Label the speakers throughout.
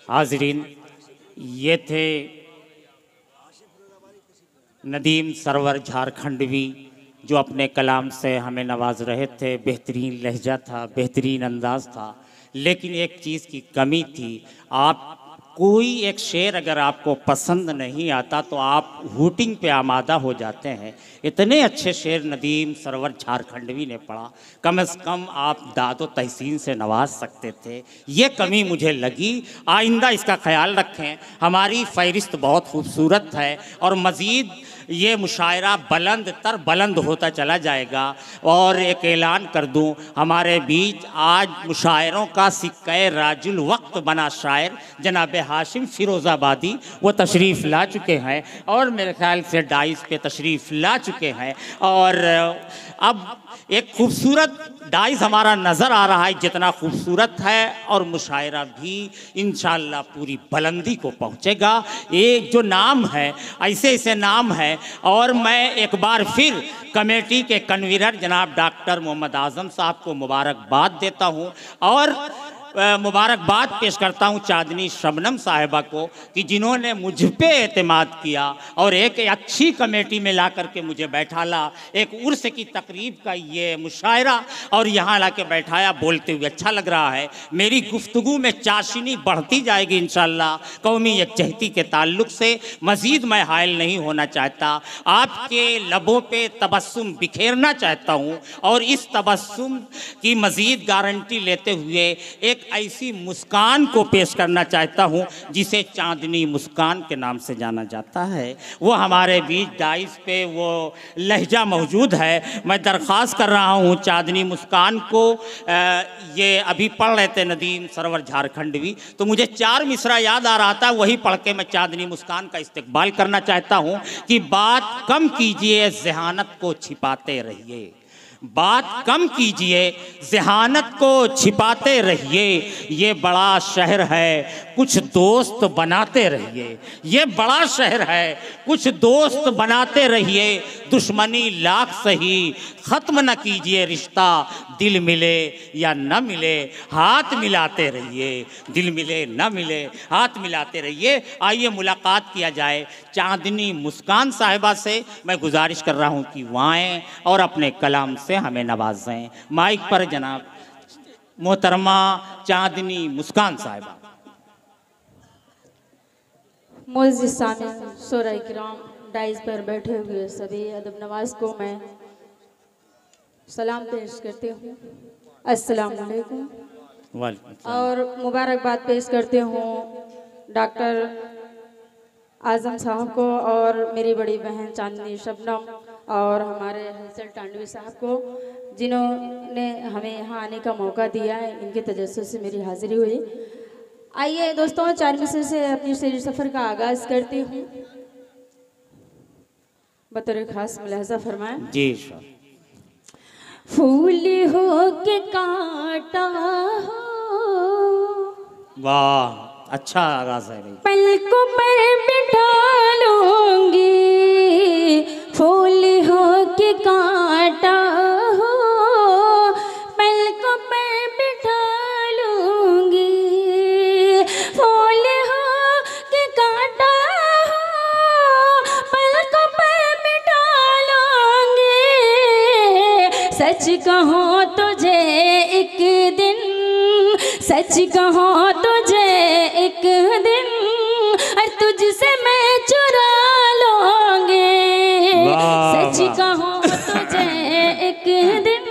Speaker 1: हाजरीन, ये थे नदीम सरवर झारखंडवी जो अपने कलाम से हमें नवाज रहे थे। बेहतरीन लहजा था, बेहतरीन अंदाज था, लेकिन एक चीज़ की कमी थी। आप कोई एक शेर अगर आपको पसंद नहीं आता तो आप हूटिंग पे आमादा हो जाते हैं। इतने अच्छे शेर नदीम सरवर झारखंडवी ने पढ़ा, कम से कम आप दादो तहसीन से नवाज सकते थे। ये कमी मुझे लगी। आइंदा इसका ख्याल रखें। हमारी फहरिस्त बहुत खूबसूरत है और मज़ीद ये मुशायरा बुलंद होता चला जाएगा। और एक ऐलान कर दूं, हमारे बीच आज मुशायरों का सिक्के राजुल वक्त बना शायर जनाब हाशिम फिरोज़ाबादी वो तशरीफ़ ला चुके हैं और मेरे ख्याल से डाइस पे तशरीफ़ ला चुके हैं। और अब एक खूबसूरत डाइस हमारा नज़र आ रहा है, जितना खूबसूरत है, और मुशायरा भी इंशाअल्लाह पूरी बुलंदी को पहुँचेगा। ये जो नाम है, ऐसे ऐसे नाम है। और मैं एक बार फिर कमेटी के कन्वीनर जनाब डॉक्टर मोहम्मद आज़म साहब को मुबारकबाद देता हूँ और मुबारकबाद पेश करता हूँ चांदनी शबनम साहिबा को कि जिन्होंने मुझ पे एतमाद किया और एक अच्छी कमेटी में ला करके मुझे बैठाला। एक उर्स की तकरीब का ये मुशायरा और यहाँ ला के बैठाया। बोलते हुए अच्छा लग रहा है। मेरी गुफ्तगू में चाशनी बढ़ती जाएगी इंशाअल्लाह। कौमी यकजहती के ताल्लुक़ से मज़ीद मैं हायल नहीं होना चाहता। आपके लबों पे तबस्सुम बिखेरना चाहता हूँ और इस तबस्सुम की मज़ीद गारंटी लेते हुए एक ऐसी मुस्कान को पेश करना चाहता हूँ जिसे चांदनी मुस्कान के नाम से जाना जाता है। वो हमारे बीच डाइस पे वो लहजा मौजूद है। मैं दरख्वास्त कर रहा हूँ चांदनी मुस्कान को। ये अभी पढ़ रहे थे नदीम सरवर झारखंडवी, तो मुझे 4 मिसरा याद आ रहा था, वही पढ़ के मैं चांदनी मुस्कान का इस्तकबाल करना चाहता हूँ कि बात कम कीजिए, ज़हानत को छिपाते रहिए। बात कम कीजिए, ज़हानत को छिपाते रहिए। ये बड़ा शहर है, कुछ दोस्त बनाते रहिए। ये बड़ा शहर है, कुछ दोस्त बनाते रहिए। दुश्मनी लाख सही, ख़त्म न कीजिए रिश्ता। दिल मिले या न मिले, हाथ मिलाते रहिए। दिल मिले न मिले, हाथ मिलाते रहिए। आइए मुलाकात किया जाए चांदनी मुस्कान साहिबा से। मैं गुजारिश कर रहा हूँ कि वहाँ आएँ और अपने कलाम से हमें नवाजें। माइक पर जनाब मोहतरमा चांदनी मुस्कान साहिबा।
Speaker 2: मुअज़्ज़िज़ सामीन, शोरा किराम, डाइस पर बैठे हुए सभी अदब नवाज को मैं सलाम पेश करती हूँ। अस्सलाम वालेकुम। और मुबारकबाद पेश करते हूँ डॉक्टर आज़म साहब को और मेरी बड़ी बहन चांदनी शबनम और हमारे हसन टांडवी साहब को, जिन्होंने हमें यहाँ आने का मौका दिया है। इनके तजस्सुस से मेरी हाज़िरी हुई। आइए दोस्तों, 4 मिसरे से अपनी शेर सफ़र का आगाज़ करती हूँ। बतौर ख़ास मुलाहज़ा फरमाएं।
Speaker 1: जी।
Speaker 2: फूल हो के कांटा हो,
Speaker 1: वाह, अच्छा आगाज़ है भाई।
Speaker 2: पलकों पर बिठा लूंगी। फूल हो के कांटा हो, पलकों पर बिठा लूंगी। फूल हो के कांटा हो, पलकों पर बिठा लूंगी। सच कहूँ तुझे एक दिन, सच कहूँ तुझे एक दिन, और तुझसे मैं चुरा लूंगी। सच कहूँ तुझे एक दिन,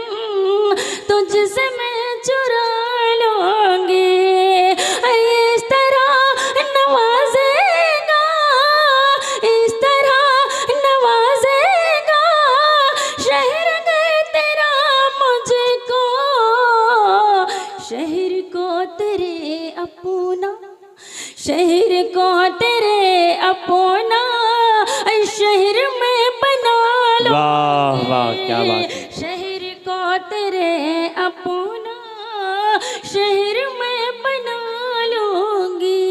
Speaker 2: तुझसे मैं चुरा लूंगी। इस तरह नवाजेगा, इस तरह नवाजेगा शहर अगर तेरा मुझको, शहर को तेरे अपना, शहर को तेरे अपना, शहर में बना लो।
Speaker 1: वाह वाह, क्या बात है।
Speaker 2: शहर को तेरे अपना, शहर में बना लूंगी।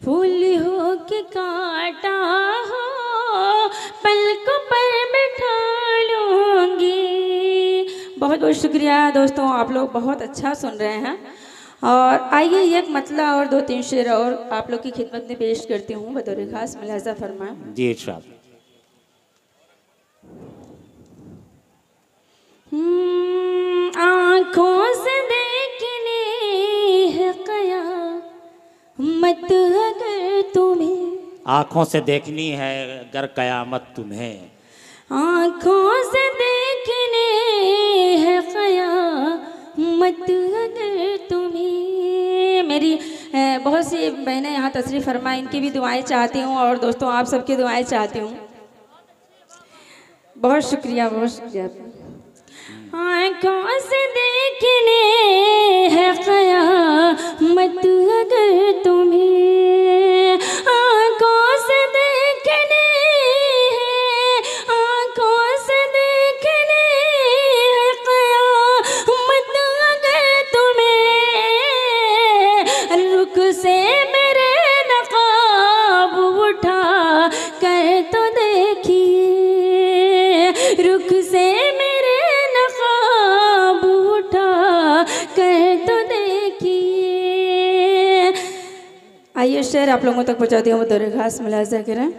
Speaker 2: फूल हो के कांटा हो, पलकों पर बिठा लूंगी। बहुत बहुत शुक्रिया दोस्तों, आप लोग बहुत अच्छा सुन रहे हैं। और आइए एक मतला और 2-3 शेर और आप लोग की खिदमत में पेश करती हूँ बतौर खास मुलाजा फरमाएं।
Speaker 1: जी इरशाद।
Speaker 2: आँखों से देखने है कयामत अगर तुम्हें,
Speaker 1: आँखों से देखनी है अगर कयामत तुम्हें,
Speaker 2: आँखों से देखने है कयामत अगर तुम्हें। मेरी बहुत सी बहनें यहाँ तशरीफ़ फरमा, इनकी भी दुआएं चाहती हूँ और दोस्तों आप सबकी दुआएं चाहती हूँ। बहुत शुक्रिया, बहुत शुक्रिया। आँखों से देखने है कयामत अगर तुम्हें, आँखों से देखने है, आँखों से देखने है कयामत अगर तुम्हें। रुख से मेरे नकाब उठा कर तो देखिए, रुख से मेरे नकाब उठा कर तो देखिए। आइए शेर आप लोगों तक पहुँचाती हूँ, बतौर खास मुलाजा करें।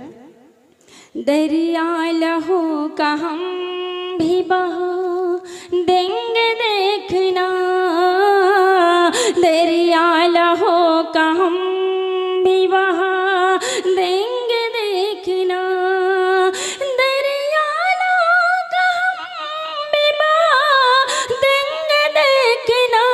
Speaker 2: दरिया लहू का हम भी बहा देंगे देखना, दरिया लहू का हम भी बहा देंगे देखना, दरिया लहू का हम भी बहा देंगे देखना।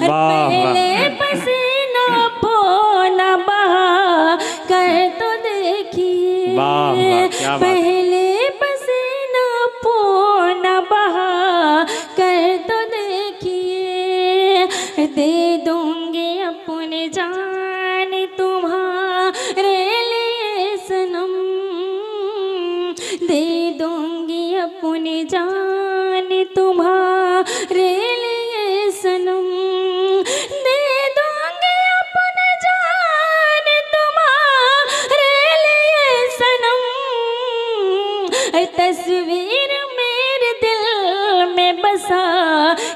Speaker 2: पहले पसीना पोना बहा कर तो देखिए,
Speaker 1: वाह वाह क्या बात।
Speaker 2: पहले पसीना पोना बहा कर तो देखिए। दे दूंगी अपने जान तुम्हारे लिए सनम, दे दूंगी अपनी जान तुम्हारे लिए सनम, दे दूंगी अपनी जान तुम्हारे लिए सनम। तस्वीर मेरे दिल में बसा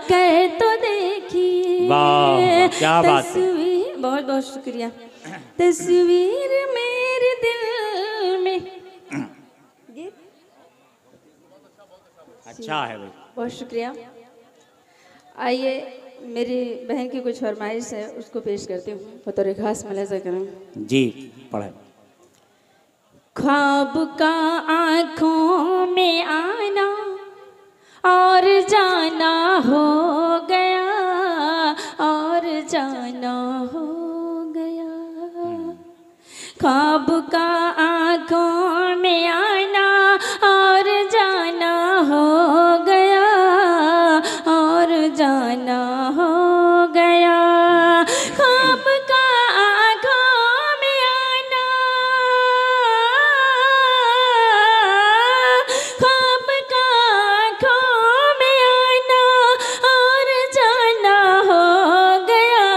Speaker 2: कर तो देखिए।
Speaker 1: वाह क्या बात है।
Speaker 2: तस्वीर, बहुत बहुत शुक्रिया। तस्वीर मेरे दिल में, ये
Speaker 1: अच्छा है भाई,
Speaker 2: बहुत शुक्रिया। आइए मेरी बहन की कुछ फरमाइश है, उसको पेश करती हूँ, बतौर खास मुलाजा करें।
Speaker 1: जी पढ़े।
Speaker 2: ख्वाब का आँखों में आना और जाना हो गया, और जाना हो गया। ख्वाब का आँखों में आना और जाना हो गया, और जाना हो गया। ख्वाब का आँखों में आना, ख्वाब का आँखों में आना और जाना हो गया।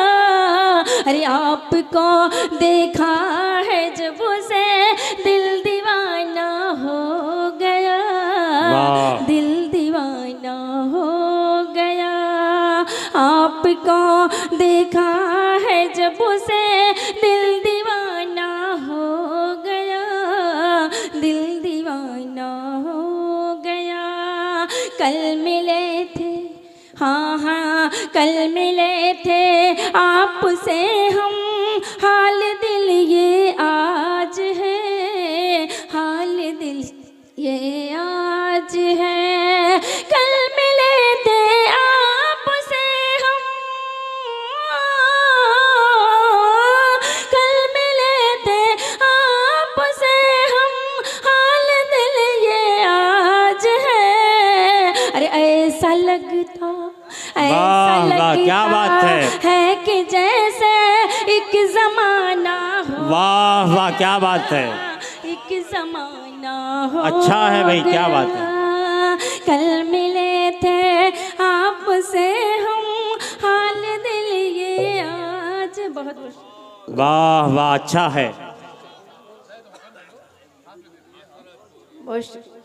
Speaker 2: अरे आपको देखा है जब उसे दिल दीवाना हो गया,
Speaker 1: वाह।
Speaker 2: दिल दीवाना हो गया। आपको देखा है जब उसे दिल दीवाना हो गया, दिल दीवाना हो गया। कल मिले थे, हाँ हाँ कल मिले थे आपसे हम, हाल दिल ये आज है, हाल दिल ये आज है। कल मिले थे आपसे हम, कल मिले थे आपसे हम, हाल दिल ये आज है। अरे ऐसा लगता, ऐसा
Speaker 1: वाह वाह क्या बात
Speaker 2: है कि जैसे एक जमाना हो,
Speaker 1: वाह वाह क्या बात है।
Speaker 2: एक जमाना हो।
Speaker 1: अच्छा है भाई, क्या बात है।
Speaker 2: कल मिले थे आपसे हम, हाल दिल ये आज। बहुत बहुत
Speaker 1: वाह वाह अच्छा है।
Speaker 2: बहुत शुक्रिया।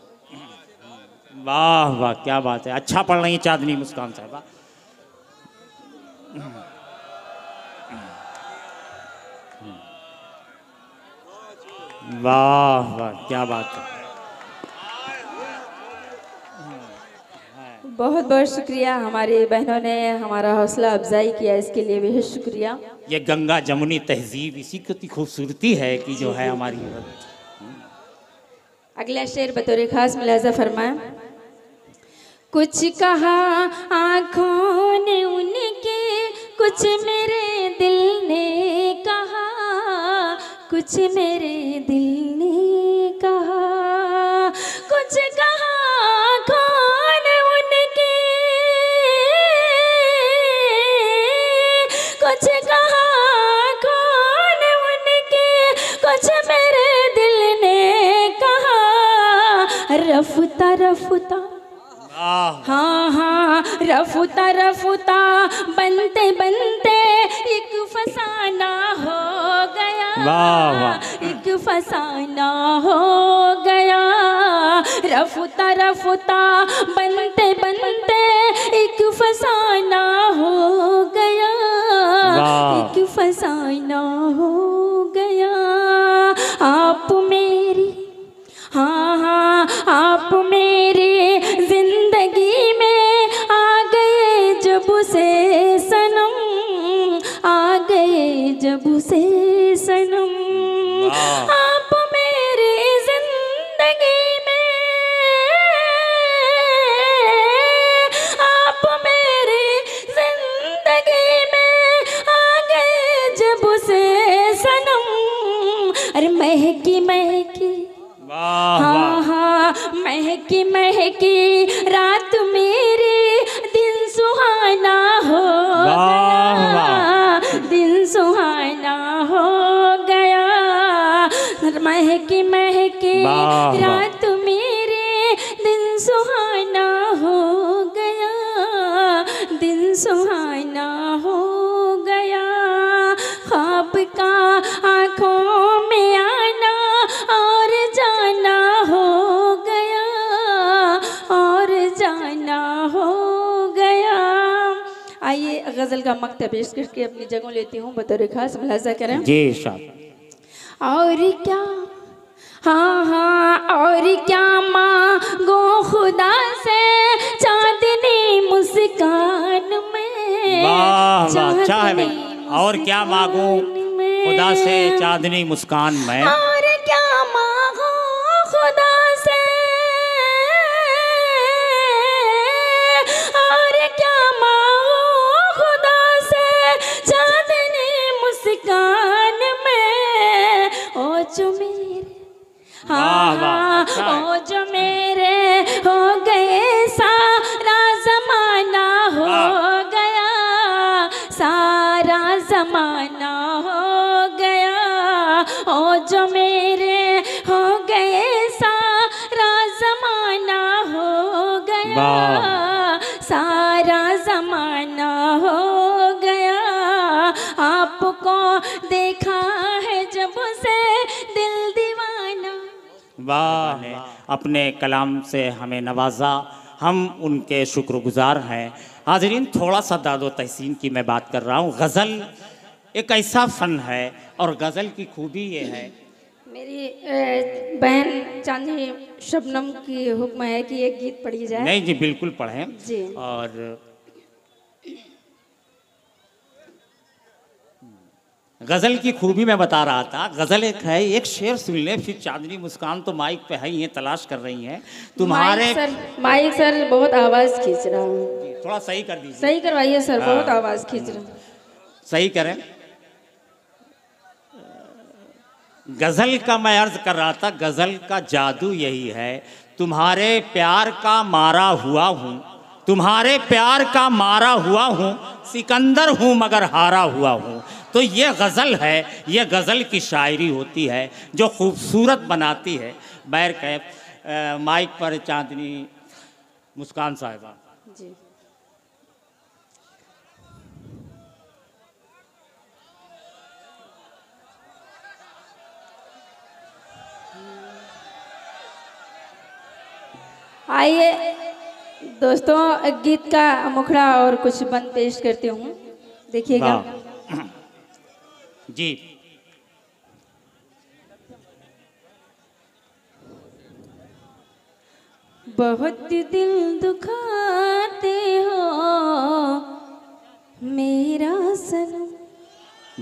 Speaker 1: वाह वाह क्या बात है। अच्छा पढ़ रही हैं चांदनी मुस्कान साहबा। वाह वाह, क्या बात है।
Speaker 2: बहुत बहुत शुक्रिया, हमारी बहनों ने हमारा हौसला अफजाई किया, इसके लिए भी शुक्रिया।
Speaker 1: ये गंगा जमुनी तहजीब इसी की खूबसूरती है कि जो है हमारी।
Speaker 2: अगला शेर बतौर खास मुलाजा फरमाएं। कुछ कहा आँखों ने उनके, कुछ मेरे दिल ने कहा, कुछ मेरे दिल ने कहा, कुछ कहा आँखों ने उनके, कुछ कहा आँखों ने उनके, कुछ मेरे दिल ने कहा। रफ्ता रफ्ता, हाँ हाँ, रफ्ता रफ्ता, बनते बनते एक फसाना हो गया।
Speaker 1: वाह वाह,
Speaker 2: एक फसाना हो गया। रफ्ता रफ्ता, बनते बनते एक फसाना हो गया। एक फसाना हो गया। आप मेरी, हाँ हाँ, आप मेरी जिंदगी में आ गए जब से सनम, आ गए जब से सनम। आप मेरी जिंदगी में, आप मेरी जिंदगी में आ गए जब से सनम। अरे महकी महकी, हाँ हाँ, महकी महकी रात मेरी, दिन सुहाना हो गया। दिन सुहाना हो गया। महकी महकी रात मेरी, दिन सुहाना हो गया। दिन सुहाना हो गया। ख्वाब का आँखों में आना और जाना हो गया, और जाना हो गया। आइए गज़ल का मक्तब पेश करके अपनी जगह लेती हूँ, बतौर खास मुलाजा करें।
Speaker 1: जी साहब।
Speaker 2: और क्या, हाँ हाँ, और क्या मांगो खुदा से चांदनी मुस्कान में।
Speaker 1: वाह वाह, अच्छा है भाई। और क्या मांगू खुदा से चांदनी मुस्कान में।
Speaker 2: और क्या मांगो खुदा से, और क्या मांगो खुदा से चांदनी मुस्कान में। ओ जो मेरे, हाँ हाँ, ओ जो मेरे हो गए सारा जमाना हो गया, सारा जमाना हो गया। ओ जो मेरे हो गए सारा जमाना हो गया, सारा जमाना हो गया। आपको देखा है जब से दिल दीवाना।
Speaker 1: वाह, अपने कलाम से हमें नवाजा, हम उनके शुक्रगुजार हैं। हाज़रीन, थोड़ा सा दादो तहसीन की मैं बात कर रहा हूँ। गज़ल एक ऐसा फ़न है और गज़ल की खूबी ये है।
Speaker 2: मेरी बहन चांदनी शबनम की हुक्म है कि एक गीत पढ़ी जाए।
Speaker 1: नहीं जी, बिल्कुल पढ़ें
Speaker 2: जी।
Speaker 1: और गज़ल की खूबी मैं बता रहा था। गज़ल एक है, एक शेर सुन ले, फिर चांदनी मुस्कान तो माइक पे है ही है, तलाश कर रही हैं तुम्हारे।
Speaker 2: माइक सर बहुत आवाज़ खींच रहा हूँ,
Speaker 1: थोड़ा सही कर दीजिए।
Speaker 2: सही करवाइए सर, बहुत आवाज़ खींच रहा हूँ।
Speaker 1: सही करें। गज़ल का मैं अर्ज कर रहा था, गज़ल का जादू यही है। तुम्हारे प्यार का मारा हुआ हूँ, तुम्हारे प्यार का मारा हुआ हूँ, सिकंदर हूँ मगर हारा हुआ हूँ। तो ये गज़ल है, ये गज़ल की शायरी होती है जो खूबसूरत बनाती है। बैर कैफ माइक पर चांदनी मुस्कान साहिबा।
Speaker 2: जी। आइए दोस्तों, गीत का मुखड़ा और कुछ बंद पेश करती हूँ। देखिएगा।
Speaker 1: वाह। जी।
Speaker 2: बहुत दिल दुखाते हो मेरा सनम,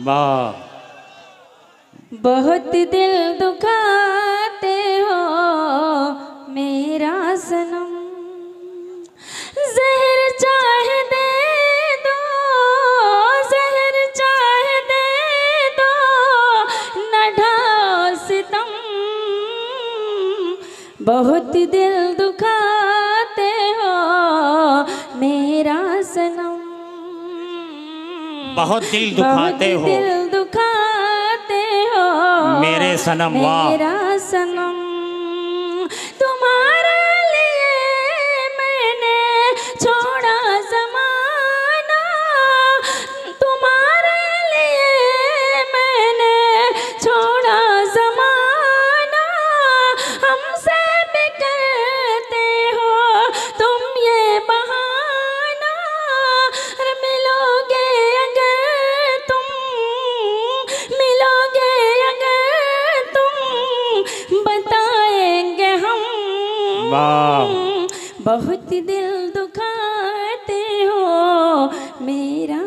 Speaker 1: वाह।
Speaker 2: बहुत दिल दुखाते हो मेरा सनम, जहर चाहे दे दो, जहर चाहे दे दो, न ढाओ सितम, बहुत दिल दुखाते हो मेरा सनम,
Speaker 1: बहुत दिल दुखाते हो
Speaker 2: दिल दुखाते हो
Speaker 1: मेरे सनम। वाह।
Speaker 2: मेरा सनम, तुम्हारे लिए मैंने छोड़ा ज़माना, तुम्हारे लिए मैंने छोड़ा ज़माना, हमसे भी करते हो तुम ये बहाना, अरे मिलोगे अगर तुम, मिलोगे अगर तुम, बताएंगे हम।
Speaker 1: वाह।
Speaker 2: बहुत दिल दुखाते हो मेरा